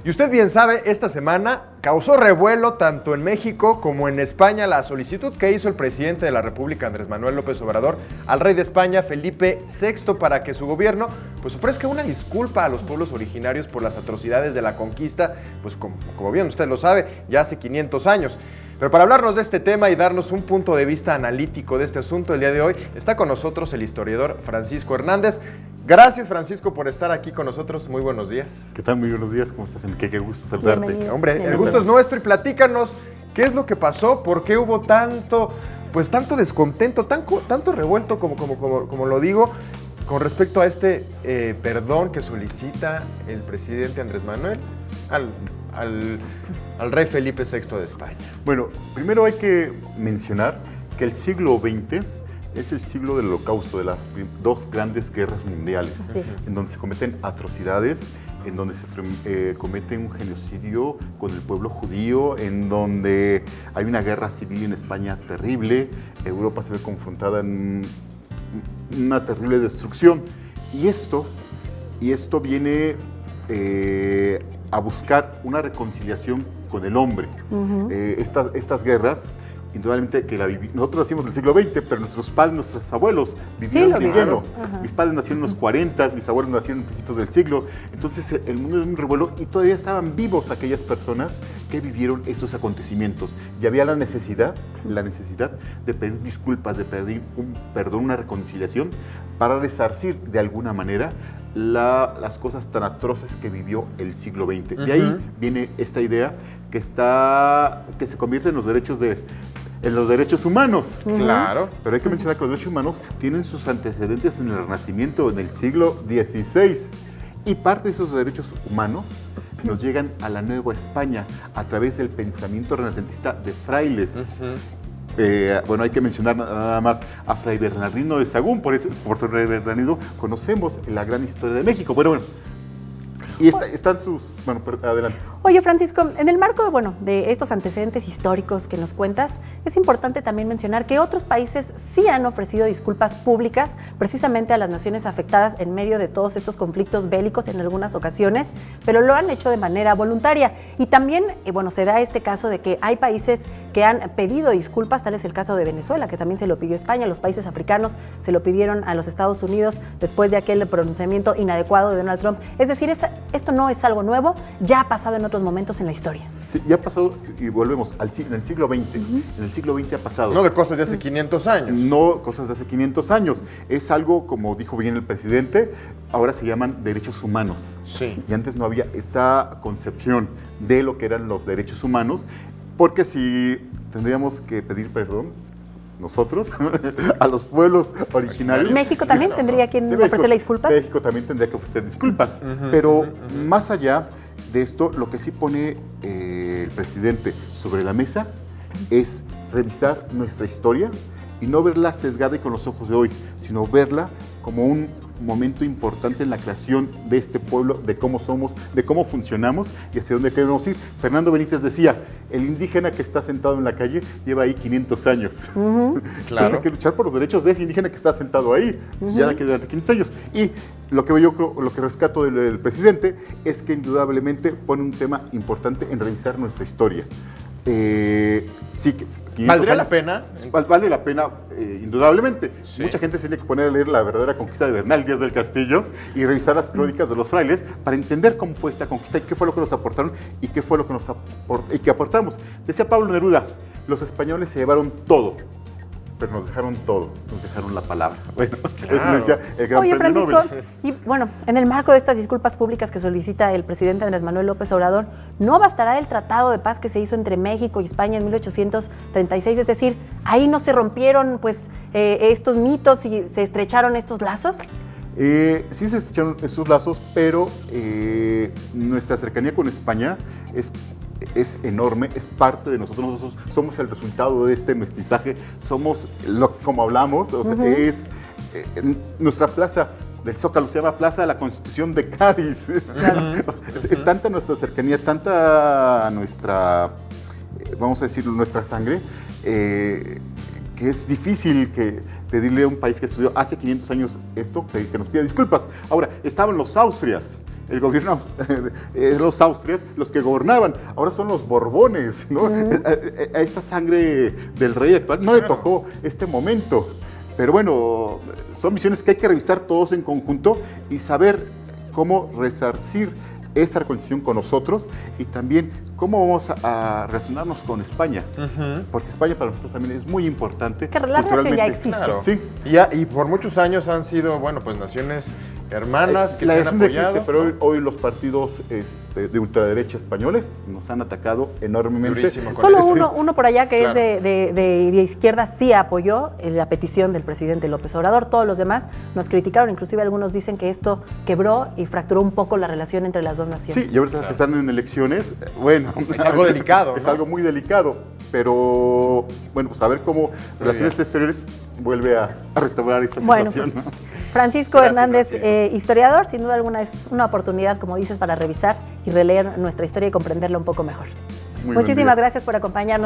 Y usted bien sabe, esta semana causó revuelo tanto en México como en España la solicitud que hizo el presidente de la República, Andrés Manuel López Obrador, al rey de España, Felipe VI, para que su gobierno pues ofrezca una disculpa a los pueblos originarios por las atrocidades de la conquista, pues como bien usted lo sabe, ya hace 500 años. Pero para hablarnos de este tema y darnos un punto de vista analítico de este asunto, el día de hoy está con nosotros el historiador Francisco Hernández. Gracias, Francisco, por estar aquí con nosotros. Muy buenos días. ¿Qué tal? Muy buenos días. ¿Cómo estás, Enrique? Qué gusto saludarte. Bienvenido. Hombre, el gusto es nuestro y platícanos qué es lo que pasó, por qué hubo tanto descontento, tanto revuelto, como lo digo, con respecto a este perdón que solicita el presidente Andrés Manuel al rey Felipe VI de España. Bueno, primero hay que mencionar que el siglo XX es el siglo del Holocausto, de las dos grandes guerras mundiales, Sí. en donde se cometen atrocidades, en donde se comete un genocidio con el pueblo judío, en donde hay una guerra civil en España terrible, Europa se ve confrontada en una terrible destrucción. Y esto viene a buscar una reconciliación con el hombre. Estas guerras, indudablemente que nosotros nacimos en el siglo XX, pero nuestros padres, nuestros abuelos vivieron de lleno. Mis padres nacieron en los 40, mis abuelos nacieron en principios del siglo. Entonces el mundo es un revuelo y todavía estaban vivos aquellas personas que vivieron estos acontecimientos. Y había la necesidad de pedir disculpas, de pedir un perdón, una reconciliación, para resarcir de alguna manera las cosas tan atroces que vivió el siglo XX. De ahí viene esta idea que se convierte en los derechos humanos. Claro. Pero hay que mencionar que los derechos humanos tienen sus antecedentes en el Renacimiento, en el siglo XVI. Y parte de esos derechos humanos nos llegan a la Nueva España a través del pensamiento renacentista de frailes. Bueno, hay que mencionar nada más a Fray Bernardino de Sahagún. Por Fray Bernardino conocemos la gran historia de México. Bueno. Y están sus... Bueno, adelante. Oye, Francisco, en el marco de estos antecedentes históricos que nos cuentas, es importante también mencionar que otros países sí han ofrecido disculpas públicas precisamente a las naciones afectadas en medio de todos estos conflictos bélicos en algunas ocasiones, pero lo han hecho de manera voluntaria. Y también, se da este caso de que hay países que han pedido disculpas, tal es el caso de Venezuela, que también se lo pidió España, los países africanos se lo pidieron a los Estados Unidos después de aquel pronunciamiento inadecuado de Donald Trump. Es decir, esto no es algo nuevo, ya ha pasado en otros momentos en la historia. Sí, ya ha pasado, y volvemos en el siglo XX. En el siglo XX ha pasado. No de cosas de hace 500 años. No cosas de hace 500 años. Es algo, como dijo bien el presidente, ahora se llaman derechos humanos. Sí. Y antes no había esa concepción de lo que eran los derechos humanos, porque si tendríamos que pedir perdón, nosotros, a los pueblos originarios. México también tendría que ofrecerle disculpas. México también tendría que ofrecer disculpas. Pero más allá de esto, lo que sí pone el presidente sobre la mesa es revisar nuestra historia y no verla sesgada y con los ojos de hoy, sino verla como un momento importante en la creación de este pueblo, de cómo somos, de cómo funcionamos y hacia dónde queremos ir. Fernando Benítez decía, el indígena que está sentado en la calle lleva ahí 500 años. Entonces hay que luchar por los derechos de ese indígena que está sentado ahí, ya que durante 500 años. Y lo que rescato del presidente es que indudablemente pone un tema importante en revisar nuestra historia. Sí, ¿Valdría la pena? Vale la pena, indudablemente. Sí. Mucha gente se tiene que poner a leer la verdadera conquista de Bernal Díaz del Castillo y revisar las crónicas de los frailes para entender cómo fue esta conquista y qué fue lo que nos aportaron y qué fue lo que que aportamos. Decía Pablo Neruda, los españoles se llevaron todo, pero nos dejaron todo, nos dejaron la palabra. Bueno, eso lo decía el gran premio Francisco, Nobel. y en el marco de estas disculpas públicas que solicita el presidente Andrés Manuel López Obrador, ¿no bastará el tratado de paz que se hizo entre México y España en 1836? Es decir, ¿ahí no se rompieron estos mitos y se estrecharon estos lazos? Sí se estrecharon esos lazos, pero nuestra cercanía con España es enorme, es parte de nosotros. Nosotros somos el resultado de este mestizaje, somos como hablamos, es nuestra plaza del Zócalo se llama Plaza de la Constitución de Cádiz. Claro. Es tanta nuestra cercanía, tanta nuestra, vamos a decir, nuestra sangre, que es difícil pedirle a un país que estudió hace 500 años esto, que nos pida disculpas. Ahora, estaban los Austrias, el gobierno de los Austrias los que gobernaban, ahora son los Borbones, ¿no? A esta sangre del rey actual no le tocó este momento. Pero bueno, son visiones que hay que revisar todos en conjunto y saber cómo resarcir esta reconciliación con nosotros y también cómo vamos a relacionarnos con España. Porque España para nosotros también es muy importante. Que la relación ya existe. Claro. Sí. Y por muchos años han sido, bueno, pues naciones hermanas que la se han relación apoyado. existe, pero hoy los partidos de ultraderecha españoles nos han atacado enormemente. Durísimo con Solo eso. uno por allá que Claro. es de izquierda sí apoyó la petición del presidente López Obrador. Todos los demás nos criticaron, inclusive algunos dicen que esto quebró y fracturó un poco la relación entre las dos naciones. Sí, y ahorita que están en elecciones, bueno. Es algo delicado, Es ¿no? algo muy delicado, pero bueno, pues a ver cómo Relaciones Exteriores vuelve a retomar esta Bueno, situación. pues, Francisco Gracias, Hernández, Francisco. historiador, sin duda alguna es una oportunidad, como dices, para revisar y releer nuestra historia y comprenderla un poco mejor. Muy buen Muchísimas día. gracias por acompañarnos.